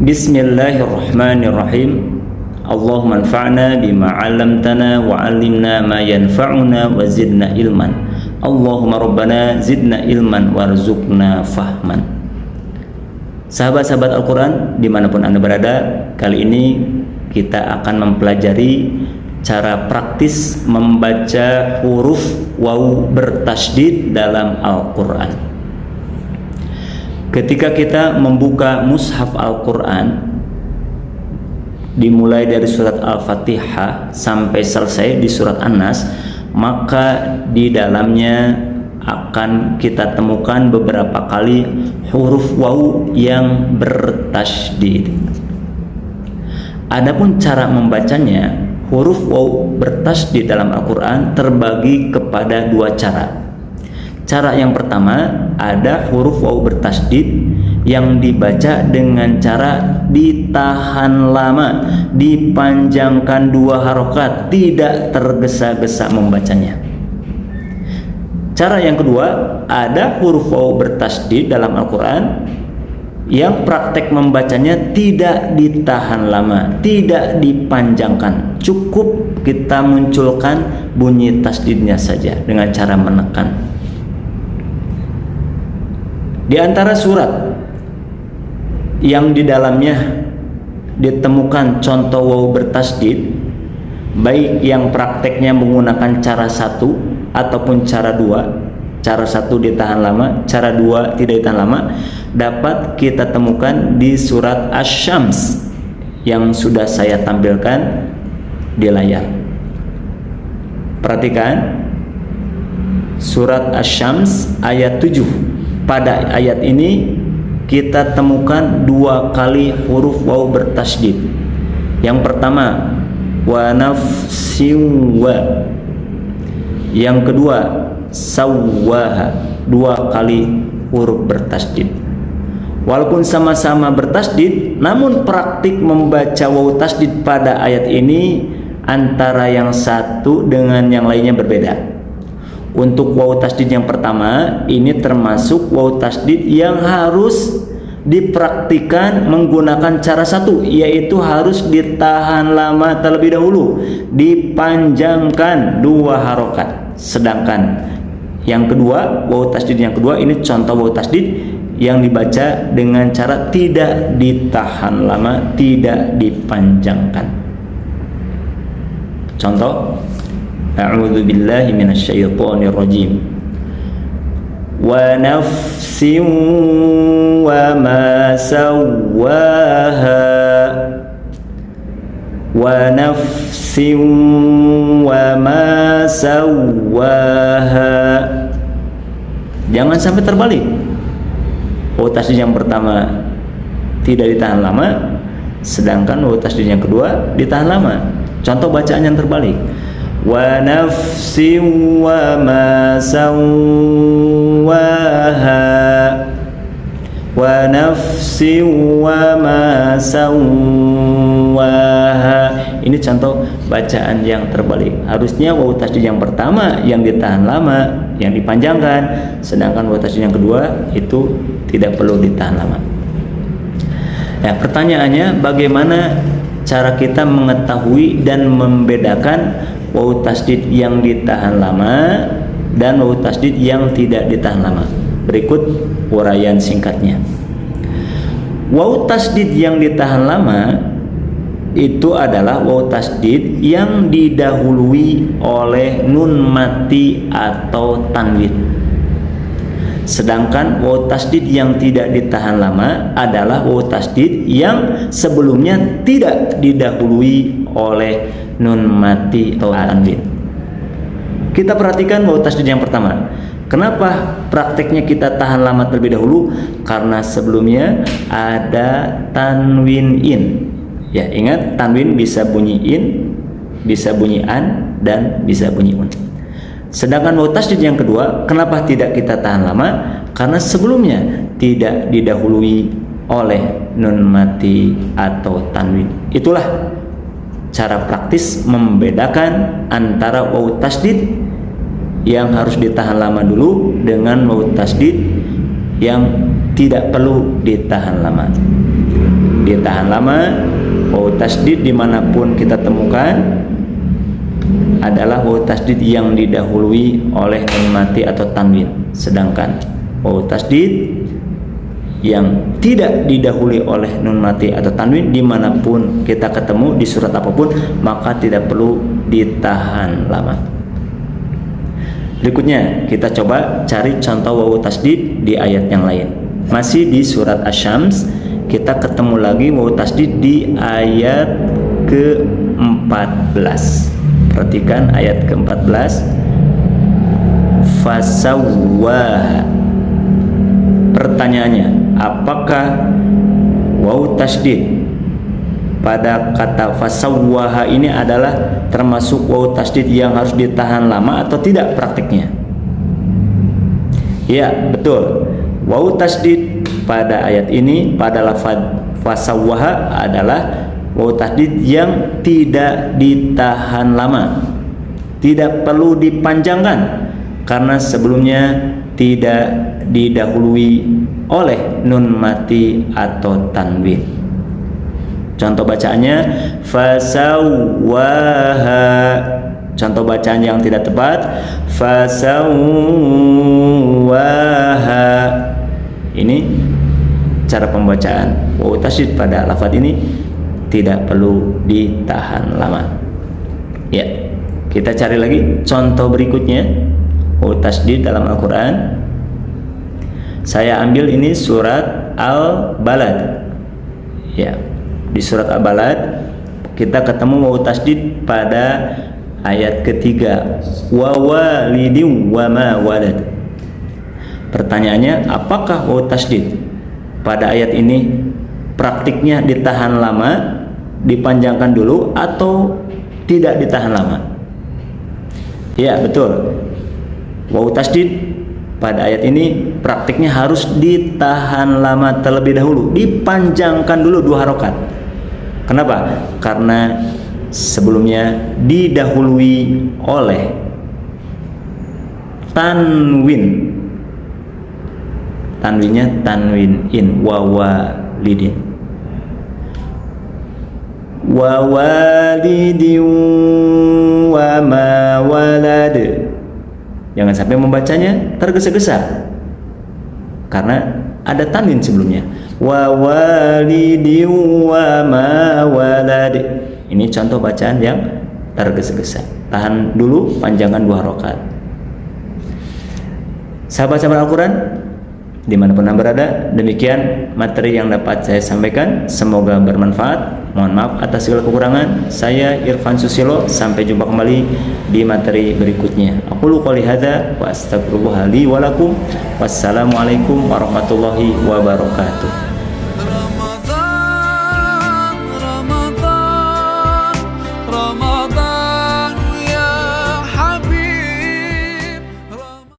Bismillahirrahmanirrahim. Allahumma anfa'na bima 'allamtana wa 'allimna ma yanfa'una wa zidna ilman. Allahumma rabbana zidna ilman warzuqna fahman. Sahabat-sahabat Al-Quran dimanapun Anda berada, kali ini kita akan mempelajari cara praktis membaca huruf waw bertasydid dalam Al-Quran. Ketika kita membuka mushaf Al-Quran, dimulai dari surat Al-Fatihah sampai selesai di surat An-Nas, maka di dalamnya akan kita temukan beberapa kali huruf waw yang bertasydid. Adapun cara membacanya, huruf waw bertasydid dalam Al-Quran terbagi kepada dua cara. Cara yang pertama, ada huruf waw bertasydid yang dibaca dengan cara ditahan lama, dipanjangkan 2 harokat, tidak tergesa-gesa membacanya. Cara yang kedua, ada huruf waw bertasydid dalam Al-Quran yang praktek membacanya tidak ditahan lama, tidak dipanjangkan, cukup kita munculkan bunyi tasydidnya saja dengan cara menekan. Di antara surat yang di dalamnya ditemukan contoh waw bertasydid, baik yang prakteknya menggunakan cara 1 ataupun cara 2, cara 1 ditahan lama, cara 2 tidak ditahan lama, dapat kita temukan di surat Asy-Syams yang sudah saya tampilkan di layar. Perhatikan surat Asy-Syams ayat 7. Pada ayat ini kita temukan 2 kali huruf waw bertasydid. Yang pertama wa nafsin wa, yang kedua sawwaha, 2 kali huruf bertasydid. Walaupun sama-sama bertasydid, namun praktik membaca waw tasydid pada ayat ini antara yang satu dengan yang lainnya berbeda. Untuk waw tasydid yang pertama, ini termasuk waw tasydid yang harus dipraktikan menggunakan cara 1, yaitu harus ditahan lama terlebih dahulu, dipanjangkan 2 harokat. Sedangkan yang kedua, waw tasydid yang kedua, ini contoh waw tasydid yang dibaca dengan cara tidak ditahan lama, tidak dipanjangkan. Contoh, a'udzu billahi minasyaitonir rajim. Wa nafsin wa ma sawwaha, wa nafsin wa ma sawwaha. Jangan sampai terbalik. Waw tasydid yang pertama tidak ditahan lama, sedangkan waw tasydid yang kedua ditahan lama. Contoh bacaan yang terbalik. Wa nafsin wa ma sawwaha, wa nafsin wa ma sawwaha. Ini contoh bacaan yang terbalik. Harusnya waw tasydid yang pertama yang ditahan lama, yang dipanjangkan, sedangkan waw tasydid yang kedua itu tidak perlu ditahan lama. Ya, pertanyaannya, bagaimana cara kita mengetahui dan membedakan waw tasydid yang ditahan lama dan waw tasydid yang tidak ditahan lama? Berikut uraian singkatnya. Waw tasydid yang ditahan lama itu adalah waw tasydid yang didahului oleh nun mati atau tanwin. Sedangkan waw tasydid yang tidak ditahan lama adalah waw tasydid yang sebelumnya tidak didahului oleh nun mati atau tanwin. Kita perhatikan waw tasydid yang pertama. Kenapa prakteknya kita tahan lama terlebih dahulu? Karena sebelumnya ada tanwin in. Ya, ingat, tanwin bisa bunyi in, bisa bunyi an, dan bisa bunyi un. Sedangkan waw tasydid yang kedua, kenapa tidak kita tahan lama? Karena sebelumnya tidak didahului oleh nun mati atau tanwin. Itulah cara praktis membedakan antara waw tasydid yang harus ditahan lama dulu dengan waw tasydid yang tidak perlu ditahan lama. ditahan lama. Wawu tasdid dimanapun kita temukan adalah wawu tasdid yang didahului oleh nun mati atau tanwin. Sedangkan wawu tasdid yang tidak didahului oleh nun mati atau tanwin dimanapun kita ketemu di surat apapun, maka tidak perlu ditahan lama. Berikutnya kita coba cari contoh wawu tasdid di ayat yang lain. Masih di surat Asy-Syams, kita ketemu lagi wawu tasdid di ayat ke-14. Perhatikan ayat ke-14. Fasawwaha. Pertanyaannya, apakah wawu tasdid pada kata fasawwaha ini adalah termasuk wawu tasdid yang harus ditahan lama atau tidak praktiknya? Ya, betul. Wawu tasdid pada ayat ini pada lafaz fasawwaha adalah wawu tasdid yang tidak ditahan lama, tidak perlu dipanjangkan karena sebelumnya tidak didahului oleh nun mati atau tanwin. Contoh bacaannya fasawwaha. Contoh bacaan yang tidak tepat fasawwaha. Ini cara pembacaan wawu tasdid pada lafaz ini tidak perlu ditahan lama. Ya, kita cari lagi contoh berikutnya wawu tasdid dalam Al-Quran. Saya ambil ini surat Al-Balad. Ya, di surat Al-Balad kita ketemu wawu tasdid pada ayat ketiga, wa walidin wa ma walad. Pertanyaannya, apakah wawu tasdid pada ayat ini praktiknya ditahan lama, dipanjangkan dulu, atau tidak ditahan lama? Ya, betul. Wawu tasdid pada ayat ini praktiknya harus ditahan lama terlebih dahulu, dipanjangkan dulu 2 harokat. Kenapa? Karena sebelumnya didahului oleh tanwin. Tanwinnya tanwin in, wawalidin. Wawalidin wa ma walad. Jangan sampai membacanya tergesa-gesa karena ada tanwin sebelumnya. Wawalidin wa ma walad. Ini contoh bacaan yang tergesa-gesa. Tahan dulu, panjangkan 2 harokat. Sahabat-sahabat Al-Quran dimanapun Anda berada, demikian materi yang dapat saya sampaikan. Semoga bermanfaat. Mohon maaf atas segala kekurangan. Saya Irfan Susilo. Sampai jumpa kembali di materi berikutnya. Aqulu qouli hadza wa astaghfirullah li wa lakum. Wassalamualaikum warahmatullahi wabarakatuh.